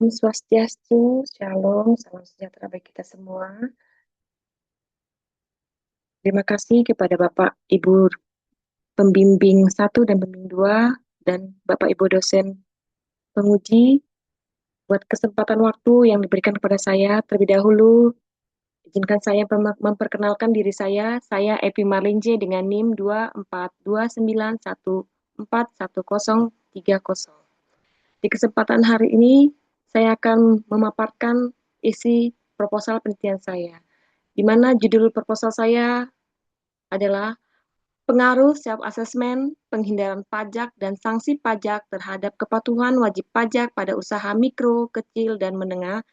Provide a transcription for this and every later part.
Om Swastiastu, Shalom, salam sejahtera bagi kita semua. Terima kasih kepada Bapak Ibu Pembimbing 1 dan Pembimbing 2 dan Bapak Ibu dosen penguji buat kesempatan waktu yang diberikan kepada saya. Terlebih dahulu, izinkan saya memperkenalkan diri saya. Saya Epi Marlinje dengan NIM 24291411030. Di kesempatan hari ini, saya akan memaparkan isi proposal penelitian saya, di mana judul proposal saya adalah pengaruh self-assessment, penghindaran pajak, dan sanksi pajak terhadap kepatuhan wajib pajak pada usaha mikro, kecil, dan menengah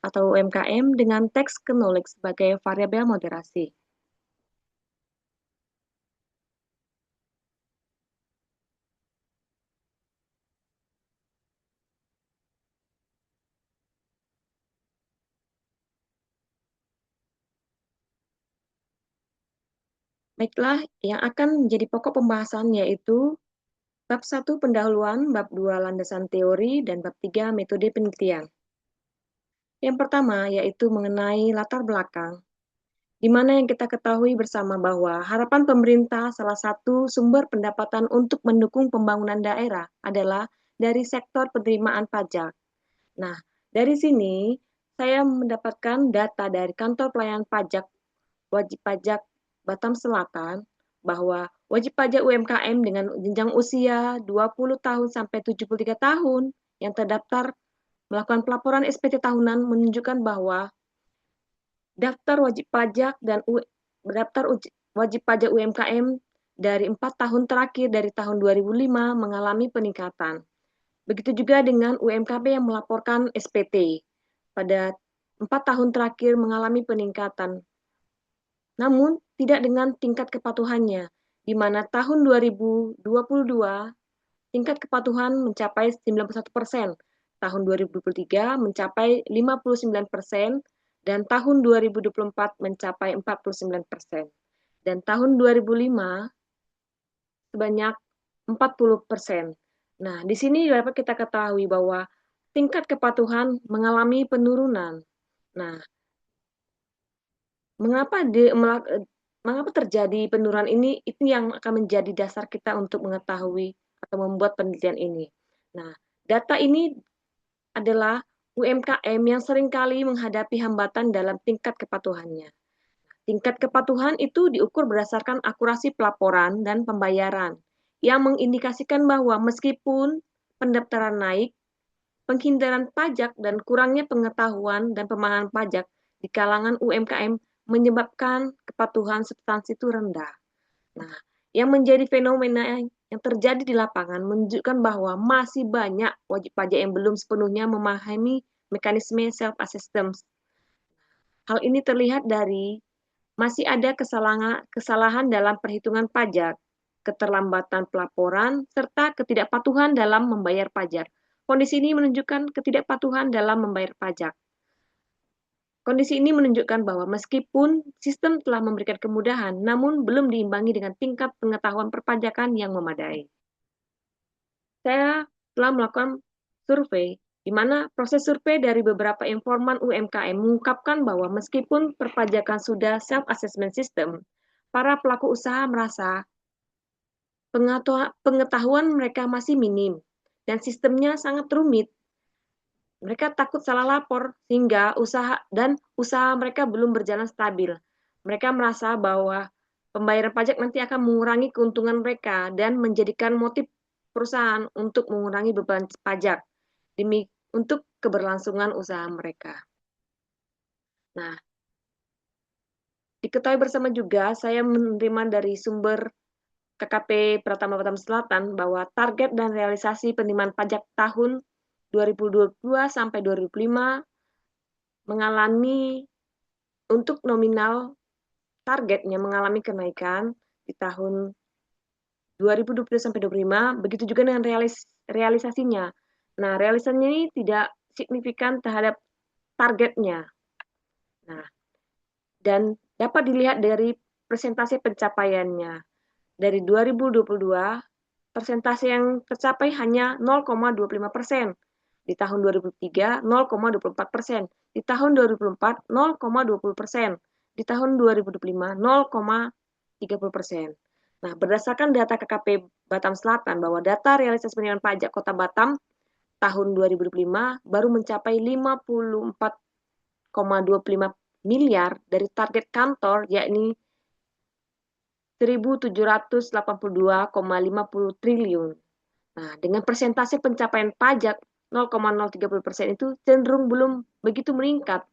atau UMKM dengan tax knowledge sebagai variabel moderasi. Baiklah, yang akan menjadi pokok pembahasan yaitu bab 1 pendahuluan, bab 2 landasan teori, dan bab 3 metode penelitian. Yang pertama yaitu mengenai latar belakang, di mana yang kita ketahui bersama bahwa harapan pemerintah salah satu sumber pendapatan untuk mendukung pembangunan daerah adalah dari sektor penerimaan pajak. Nah, dari sini saya mendapatkan data dari Kantor Pelayanan Pajak Wajib Pajak Batam Selatan bahwa wajib pajak UMKM dengan jenjang usia 20 tahun sampai 73 tahun yang terdaftar melakukan pelaporan SPT tahunan menunjukkan bahwa daftar wajib pajak dan daftar wajib pajak UMKM dari 4 tahun terakhir dari tahun 2005 mengalami peningkatan. Begitu juga dengan UMKM yang melaporkan SPT pada 4 tahun terakhir mengalami peningkatan. Namun tidak dengan tingkat kepatuhannya, di mana tahun 2022 tingkat kepatuhan mencapai 91%, tahun 2023 mencapai 59%, dan tahun 2024 mencapai 49%. Dan tahun 2005 sebanyak 40%. Nah, di sini dapat kita ketahui bahwa tingkat kepatuhan mengalami penurunan. Nah, mengapa terjadi penurunan ini? Itu yang akan menjadi dasar kita untuk mengetahui atau membuat penelitian ini. Nah, data ini adalah UMKM yang seringkali menghadapi hambatan dalam tingkat kepatuhannya. Tingkat kepatuhan itu diukur berdasarkan akurasi pelaporan dan pembayaran, yang mengindikasikan bahwa meskipun pendaftaran naik, penghindaran pajak dan kurangnya pengetahuan dan pemahaman pajak di kalangan UMKM menyebabkan kepatuhan substansi itu rendah. Nah, yang menjadi fenomena yang terjadi di lapangan menunjukkan bahwa masih banyak wajib pajak yang belum sepenuhnya memahami mekanisme self-assessment. Hal ini terlihat dari masih ada kesalahan dalam perhitungan pajak, keterlambatan pelaporan, serta ketidakpatuhan dalam membayar pajak. Kondisi ini menunjukkan ketidakpatuhan dalam membayar pajak. Kondisi ini menunjukkan bahwa meskipun sistem telah memberikan kemudahan, namun belum diimbangi dengan tingkat pengetahuan perpajakan yang memadai. Saya telah melakukan survei, di mana proses survei dari beberapa informan UMKM mengungkapkan bahwa meskipun perpajakan sudah self-assessment system, para pelaku usaha merasa pengetahuan mereka masih minim dan sistemnya sangat rumit. Mereka takut salah lapor sehingga usaha mereka belum berjalan stabil. Mereka merasa bahwa pembayaran pajak nanti akan mengurangi keuntungan mereka dan menjadikan motif perusahaan untuk mengurangi beban pajak demi untuk keberlangsungan usaha mereka. Nah, diketahui bersama juga saya menerima dari sumber KKP Pratama Batam Selatan bahwa target dan realisasi penerimaan pajak tahun 2022 sampai 2005 mengalami untuk nominal targetnya mengalami kenaikan di tahun 2020 sampai 2025, begitu juga dengan realisasinya. Nah, realisasinya ini tidak signifikan terhadap targetnya. Nah, dan dapat dilihat dari persentase pencapaiannya. Dari 2022, persentase yang tercapai hanya 0,25%. Di tahun 2003, 0,24%. Di tahun 2004, 0,20%. Di tahun 2025, 0,30%. Nah, berdasarkan data KKP Batam Selatan bahwa data realisasi penerimaan pajak Kota Batam tahun 2025 baru mencapai 54,25 miliar dari target kantor, yakni 1.782,50 triliun. Nah, dengan persentase pencapaian pajak 0,030% itu cenderung belum begitu meningkat.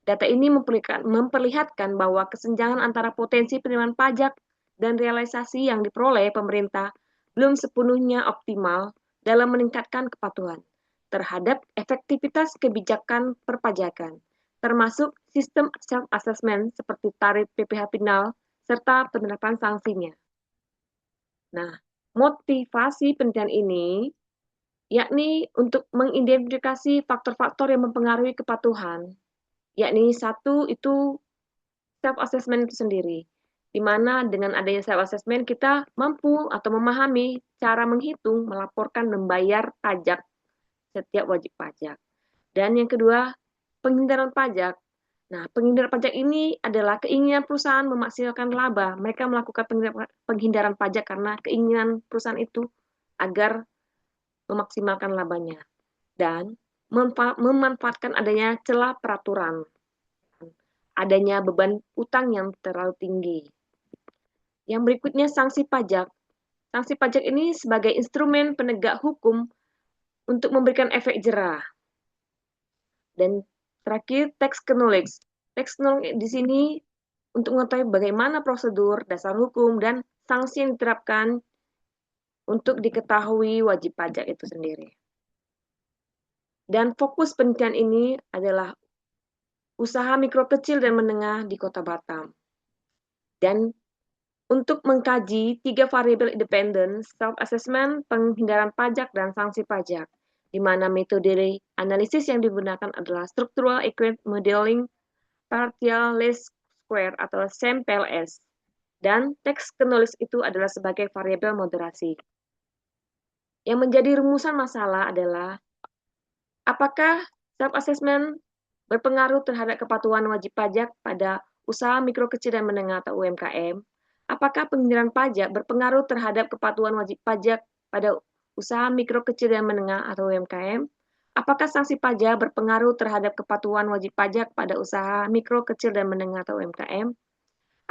Data ini memperlihatkan bahwa kesenjangan antara potensi penerimaan pajak dan realisasi yang diperoleh pemerintah belum sepenuhnya optimal dalam meningkatkan kepatuhan terhadap efektivitas kebijakan perpajakan, termasuk sistem self-assessment seperti tarif PPh final serta penerapan sanksinya. Nah, motivasi penelitian ini yakni untuk mengidentifikasi faktor-faktor yang mempengaruhi kepatuhan, yakni satu itu self-assessment itu sendiri, di mana dengan adanya self-assessment kita mampu atau memahami cara menghitung, melaporkan, membayar pajak setiap wajib pajak. Dan yang kedua, penghindaran pajak. Nah, penghindaran pajak ini adalah keinginan perusahaan memaksimalkan laba. Mereka melakukan penghindaran pajak karena keinginan perusahaan itu agar memaksimalkan labanya dan memanfaatkan adanya celah peraturan, adanya beban utang yang terlalu tinggi. Yang berikutnya sanksi pajak. Sanksi pajak ini sebagai instrumen penegak hukum untuk memberikan efek jerah. Dan terakhir tax knowledge. Tax knowledge di sini untuk mengetahui bagaimana prosedur, dasar hukum, dan sanksi yang diterapkan untuk diketahui wajib pajak itu sendiri. Dan fokus penelitian ini adalah usaha mikro kecil dan menengah di Kota Batam. Dan untuk mengkaji 3 variabel independen, self-assessment, penghindaran pajak, dan sanksi pajak, di mana metode analisis yang digunakan adalah Structural Equity Modeling, Partial Least Square atau SEM-PLS, dan Tax Knowledge itu adalah sebagai variabel moderasi. Yang menjadi rumusan masalah adalah apakah self-assessment berpengaruh terhadap kepatuhan wajib pajak pada usaha mikro kecil dan menengah atau UMKM? Apakah penghindaran pajak berpengaruh terhadap kepatuhan wajib pajak pada usaha mikro kecil dan menengah atau UMKM? Apakah sanksi pajak berpengaruh terhadap kepatuhan wajib pajak pada usaha mikro kecil dan menengah atau UMKM?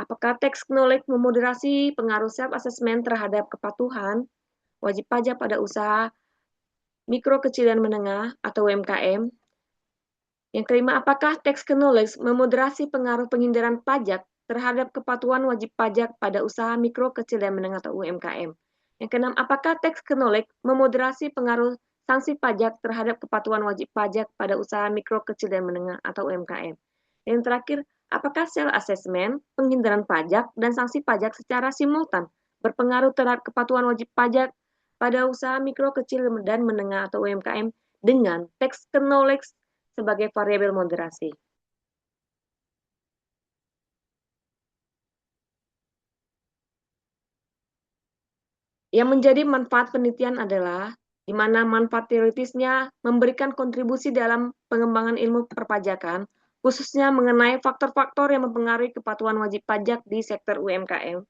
Apakah tax knowledge memoderasi pengaruh self-assessment terhadap kepatuhan wajib pajak pada usaha mikro kecil dan menengah atau UMKM? Yang kelima, apakah tax knowledge memoderasi pengaruh penghindaran pajak terhadap kepatuhan wajib pajak pada usaha mikro, kecil, dan menengah atau UMKM? Yang keenam, apakah tax knowledge memoderasi pengaruh sanksi pajak terhadap kepatuhan wajib pajak pada usaha mikro, kecil, dan menengah atau UMKM? Yang terakhir, apakah self-assessment, penghindaran pajak, dan sanksi pajak secara simultan berpengaruh terhadap kepatuhan wajib pajak pada usaha mikro, kecil, dan menengah atau UMKM dengan tax knowledge sebagai variabel moderasi. Yang menjadi manfaat penelitian adalah di mana manfaat teoritisnya memberikan kontribusi dalam pengembangan ilmu perpajakan, khususnya mengenai faktor-faktor yang mempengaruhi kepatuhan wajib pajak di sektor UMKM,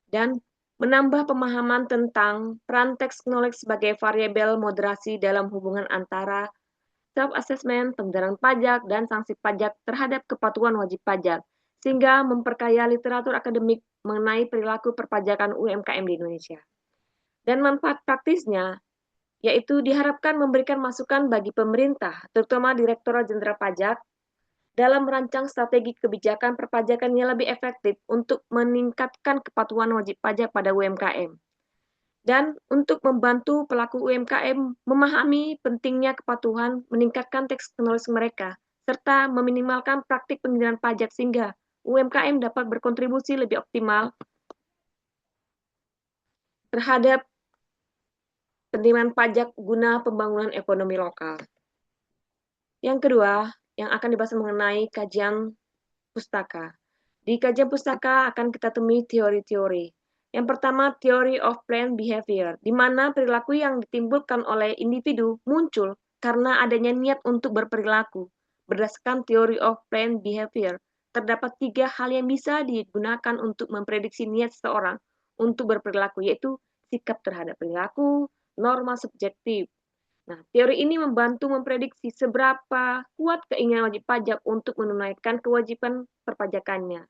dan menambah pemahaman tentang peran tax knowledge sebagai variabel moderasi dalam hubungan antara self-assessment, penghindaran pajak, dan sanksi pajak terhadap kepatuhan wajib pajak, sehingga memperkaya literatur akademik mengenai perilaku perpajakan UMKM di Indonesia. Dan manfaat praktisnya, yaitu diharapkan memberikan masukan bagi pemerintah, terutama Direktorat Jenderal Pajak, dalam merancang strategi kebijakan perpajakan yang lebih efektif untuk meningkatkan kepatuhan wajib pajak pada UMKM. Dan untuk membantu pelaku UMKM memahami pentingnya kepatuhan, meningkatkan tax knowledge mereka, serta meminimalkan praktik penghindaran pajak sehingga UMKM dapat berkontribusi lebih optimal terhadap penerimaan pajak guna pembangunan ekonomi lokal. Yang kedua, yang akan dibahas mengenai kajian pustaka. Di kajian pustaka akan kita temui teori-teori. Yang pertama, theory of planned behavior, di mana perilaku yang ditimbulkan oleh individu muncul karena adanya niat untuk berperilaku. Berdasarkan teori of planned behavior, terdapat 3 hal yang bisa digunakan untuk memprediksi niat seseorang untuk berperilaku, yaitu sikap terhadap perilaku, norma subjektif. Nah, teori ini membantu memprediksi seberapa kuat keinginan wajib pajak untuk menunaikan kewajiban perpajakannya.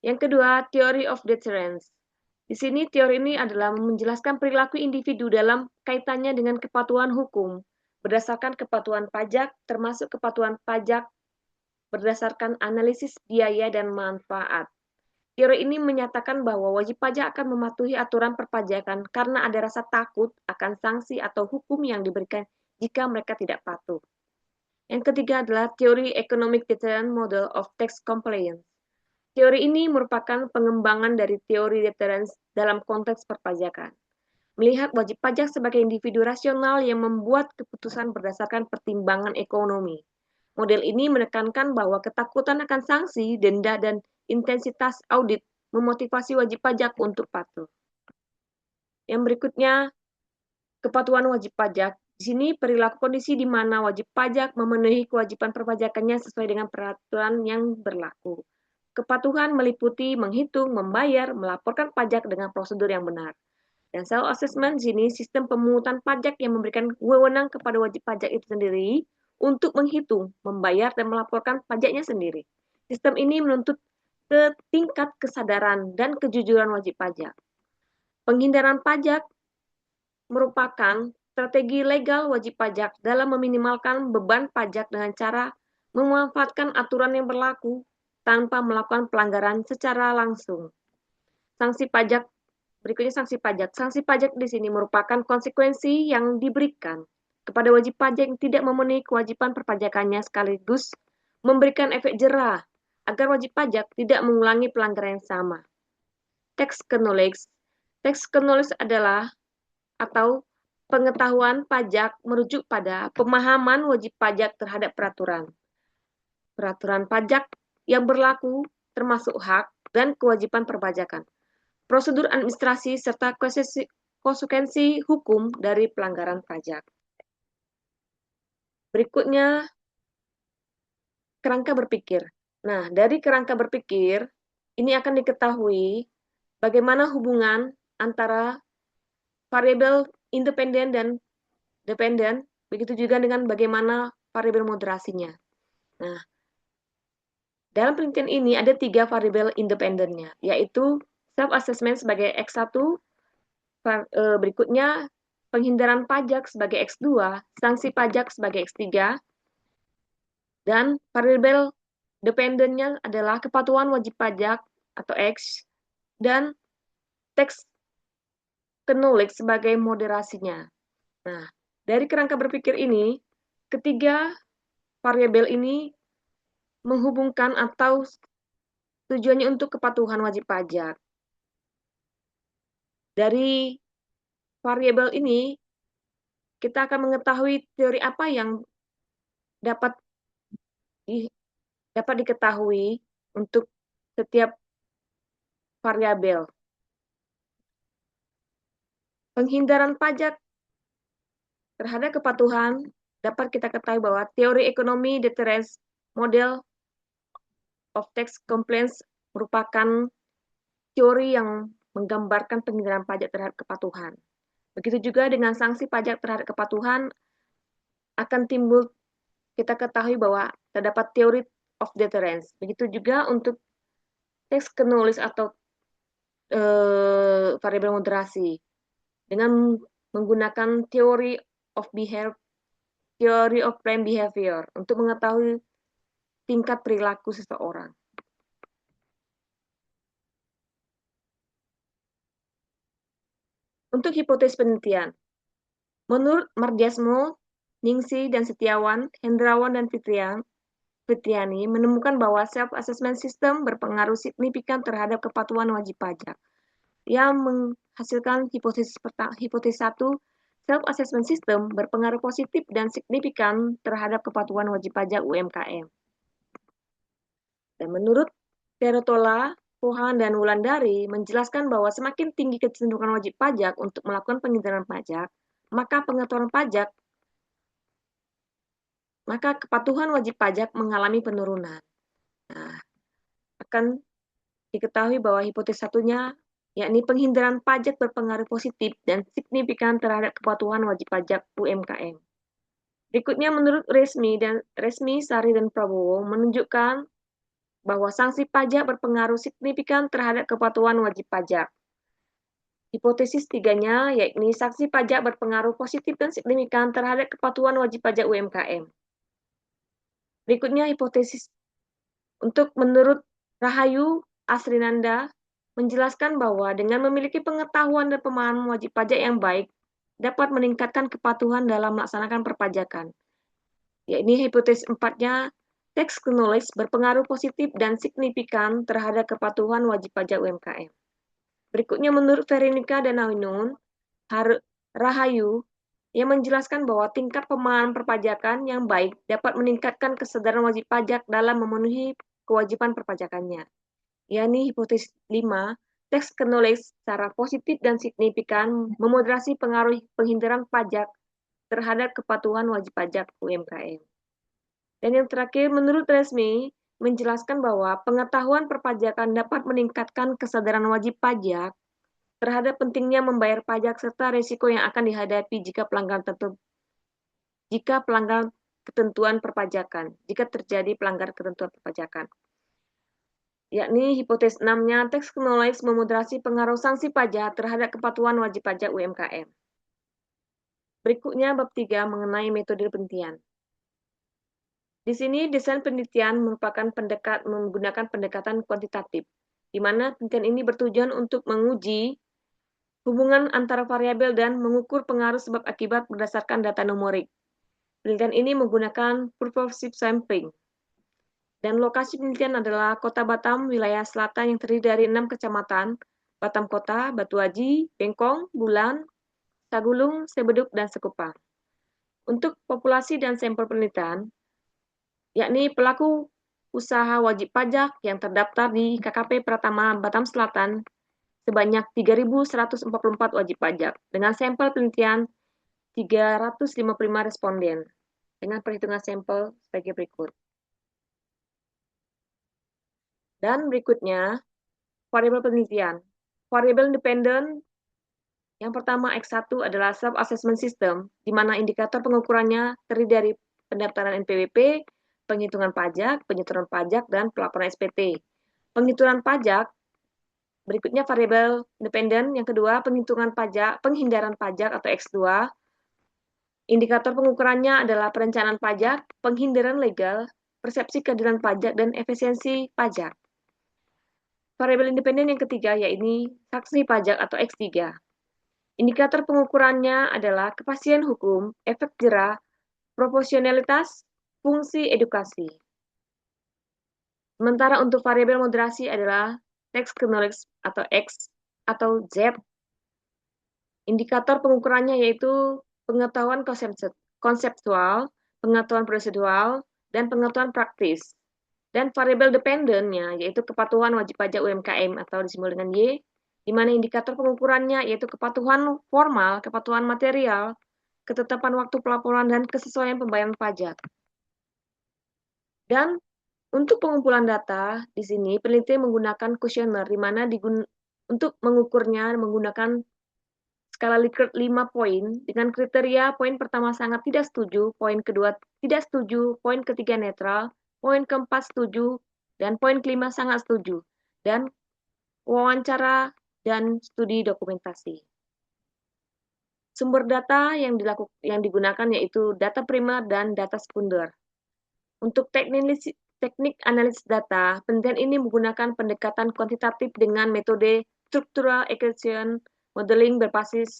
Yang kedua, theory of deterrence. Di sini teori ini adalah menjelaskan perilaku individu dalam kaitannya dengan kepatuhan hukum berdasarkan kepatuhan pajak, termasuk kepatuhan pajak berdasarkan analisis biaya dan manfaat. Teori ini menyatakan bahwa wajib pajak akan mematuhi aturan perpajakan karena ada rasa takut akan sanksi atau hukum yang diberikan jika mereka tidak patuh. Yang ketiga adalah teori economic deterrent model of tax compliance. Teori ini merupakan pengembangan dari teori deterrence dalam konteks perpajakan. Melihat wajib pajak sebagai individu rasional yang membuat keputusan berdasarkan pertimbangan ekonomi. Model ini menekankan bahwa ketakutan akan sanksi, denda, dan intensitas audit memotivasi wajib pajak untuk patuh. Yang berikutnya, kepatuhan wajib pajak. Di sini perilaku kondisi di mana wajib pajak memenuhi kewajiban perpajakannya sesuai dengan peraturan yang berlaku. Kepatuhan meliputi menghitung, membayar, melaporkan pajak dengan prosedur yang benar. Dan self-assessment di sini sistem pemungutan pajak yang memberikan wewenang kepada wajib pajak itu sendiri untuk menghitung, membayar, dan melaporkan pajaknya sendiri. Sistem ini menuntut ke tingkat kesadaran dan kejujuran wajib pajak. Penghindaran pajak merupakan strategi legal wajib pajak dalam meminimalkan beban pajak dengan cara memanfaatkan aturan yang berlaku tanpa melakukan pelanggaran secara langsung. Sanksi pajak berikutnya sanksi pajak. Sanksi pajak di sini merupakan konsekuensi yang diberikan kepada wajib pajak yang tidak memenuhi kewajiban perpajakannya sekaligus memberikan efek jerah agar wajib pajak tidak mengulangi pelanggaran yang sama. Tax knowledge. Tax knowledge adalah atau pengetahuan pajak merujuk pada pemahaman wajib pajak terhadap peraturan. Peraturan pajak yang berlaku termasuk hak dan kewajiban perpajakan, prosedur administrasi, serta konsekuensi hukum dari pelanggaran pajak. Berikutnya, kerangka berpikir. Nah, dari kerangka berpikir, ini akan diketahui bagaimana hubungan antara variabel independen dan dependen, begitu juga dengan bagaimana variabel moderasinya. Nah, dalam penelitian ini ada 3 variabel independennya, yaitu self-assessment sebagai X1, berikutnya penghindaran pajak sebagai X2, sanksi pajak sebagai X3, dan variabel dependennya adalah kepatuhan wajib pajak atau X, dan tax knowledge sebagai moderasinya. Nah, dari kerangka berpikir ini, ketiga variabel ini menghubungkan atau tujuannya untuk kepatuhan wajib pajak. Dari variabel ini, kita akan mengetahui teori apa yang dapat diketahui untuk setiap variabel. Penghindaran pajak terhadap kepatuhan dapat kita ketahui bahwa teori ekonomi deterrence model of tax compliance merupakan teori yang menggambarkan penghindaran pajak terhadap kepatuhan. Begitu juga dengan sanksi pajak terhadap kepatuhan akan timbul kita ketahui bahwa terdapat teori of deterrence. Begitu juga untuk tax knowledge atau variabel moderasi dengan menggunakan teori of behavior, teori of planned behavior untuk mengetahui tingkat perilaku seseorang. Untuk hipotesis penelitian, menurut Mardiasmo, Ningsi, dan Setiawan, Hendrawan, dan Fitriani menemukan bahwa self-assessment system berpengaruh signifikan terhadap kepatuhan wajib pajak, yang menghasilkan hipotesis 1, self-assessment system berpengaruh positif dan signifikan terhadap kepatuhan wajib pajak UMKM. Dan menurut Terotola, Pohan, dan Wulandari menjelaskan bahwa semakin tinggi kecenderungan wajib pajak untuk melakukan penghindaran pajak, maka pengetahuan pajak maka kepatuhan wajib pajak mengalami penurunan. Nah, akan diketahui bahwa hipotesis satunya, yakni penghindaran pajak berpengaruh positif dan signifikan terhadap kepatuhan wajib pajak UMKM. Berikutnya, menurut Resmi, Sari, dan Prabowo menunjukkan bahwa sanksi pajak berpengaruh signifikan terhadap kepatuhan wajib pajak. Hipotesis tiganya, yakni sanksi pajak berpengaruh positif dan signifikan terhadap kepatuhan wajib pajak UMKM. Berikutnya, hipotesis menurut Rahayu Asrinanda menjelaskan bahwa dengan memiliki pengetahuan dan pemahaman wajib pajak yang baik dapat meningkatkan kepatuhan dalam melaksanakan perpajakan. Yakni hipotesis empatnya, tax knowledge berpengaruh positif dan signifikan terhadap kepatuhan wajib pajak UMKM. Berikutnya, menurut Veronica dan Awinun Rahayu yang menjelaskan bahwa tingkat pemahaman perpajakan yang baik dapat meningkatkan kesadaran wajib pajak dalam memenuhi kewajiban perpajakannya. Yakni hipotesis 5, tax knowledge secara positif dan signifikan memoderasi pengaruh penghindaran pajak terhadap kepatuhan wajib pajak UMKM. Dan yang terakhir, menurut Resmi, menjelaskan bahwa pengetahuan perpajakan dapat meningkatkan kesadaran wajib pajak terhadap pentingnya membayar pajak serta risiko yang akan dihadapi jika terjadi pelanggaran ketentuan perpajakan. Yakni hipotesis 6-nya, tax knowledge memoderasi pengaruh sanksi pajak terhadap kepatuhan wajib pajak UMKM. Berikutnya, bab 3 mengenai metode penelitian. Di sini, desain penelitian menggunakan pendekatan kuantitatif, di mana penelitian ini bertujuan untuk menguji hubungan antara variabel dan mengukur pengaruh sebab akibat berdasarkan data numerik. Penelitian ini menggunakan purposive sampling. Dan lokasi penelitian adalah Kota Batam, wilayah selatan yang terdiri dari 6 kecamatan, Batam Kota, Batu Haji, Bengkong, Bulan, Sagulung, Sebeduk, dan Sekupang. Untuk populasi dan sampel penelitian, yakni pelaku usaha wajib pajak yang terdaftar di KKP Pratama Batam Selatan sebanyak 3.144 wajib pajak dengan sampel penelitian 355 responden dengan perhitungan sampel sebagai berikut. Dan berikutnya, variabel penelitian. Variabel independen yang pertama X1 adalah self-assessment system, di mana indikator pengukurannya terdiri dari pendaftaran NPWP, penghitungan pajak, penyetoran pajak, dan pelaporan SPT. Penghitungan pajak, berikutnya variabel independen yang kedua penghindaran pajak atau X2. Indikator pengukurannya adalah perencanaan pajak, penghindaran legal, persepsi keadilan pajak, dan efisiensi pajak. Variabel independen yang ketiga yaitu saksi pajak atau X3. Indikator pengukurannya adalah kepastian hukum, efek jerah, proporsionalitas, fungsi edukasi. Sementara untuk variabel moderasi adalah tax knowledge atau X atau Z. Indikator pengukurannya yaitu pengetahuan konseptual, pengetahuan prosedural, dan pengetahuan praktis. Dan variabel dependennya yaitu kepatuhan wajib pajak UMKM atau disimbol dengan Y, di mana indikator pengukurannya yaitu kepatuhan formal, kepatuhan material, ketetapan waktu pelaporan, dan kesesuaian pembayaran pajak. Dan untuk pengumpulan data, di sini peneliti menggunakan kuesioner, di mana untuk mengukurnya menggunakan skala Likert 5 poin, dengan kriteria poin pertama sangat tidak setuju, poin kedua tidak setuju, poin ketiga netral, poin keempat setuju, dan poin kelima sangat setuju, dan wawancara dan studi dokumentasi. Sumber data yang digunakan yaitu data primer dan data sekunder. Untuk teknik analisis data, penelitian ini menggunakan pendekatan kuantitatif dengan metode structural equation modeling berbasis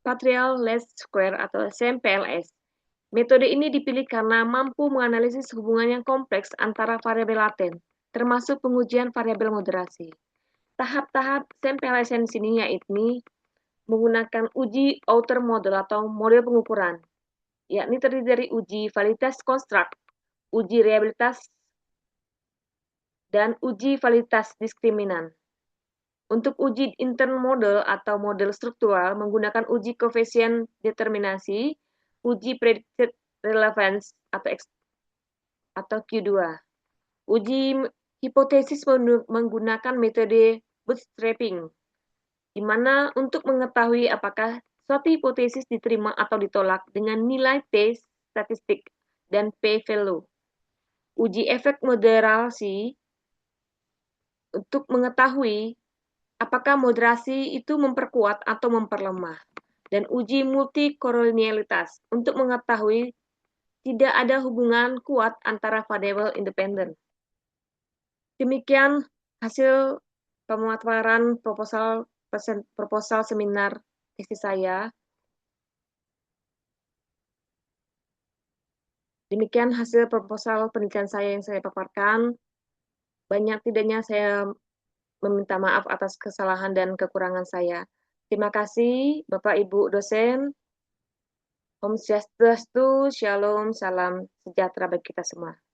partial least square atau SMPLS. Metode ini dipilih karena mampu menganalisis hubungan yang kompleks antara variabel laten, termasuk pengujian variabel moderasi. Tahap-tahap SMPLS di sini yaitu menggunakan uji outer model atau model pengukuran, yakni terdiri dari uji validitas konstruk, uji reliabilitas, dan uji validitas diskriminan. Untuk uji intern model atau model struktural menggunakan uji koefisien determinasi, uji predicted relevance atau Q2. Uji hipotesis menggunakan metode bootstrapping, di mana untuk mengetahui apakah suatu hipotesis diterima atau ditolak dengan nilai T statistik dan p-value. Uji efek moderasi untuk mengetahui apakah moderasi itu memperkuat atau memperlemah. Dan uji multikolonialitas untuk mengetahui tidak ada hubungan kuat antara variabel independen. Demikian hasil pemaparan proposal seminar tesis saya. Demikian hasil proposal penelitian saya yang saya paparkan. Banyak tidaknya saya meminta maaf atas kesalahan dan kekurangan saya. Terima kasih Bapak Ibu dosen. Om Swastiastu, Shalom, salam sejahtera bagi kita semua.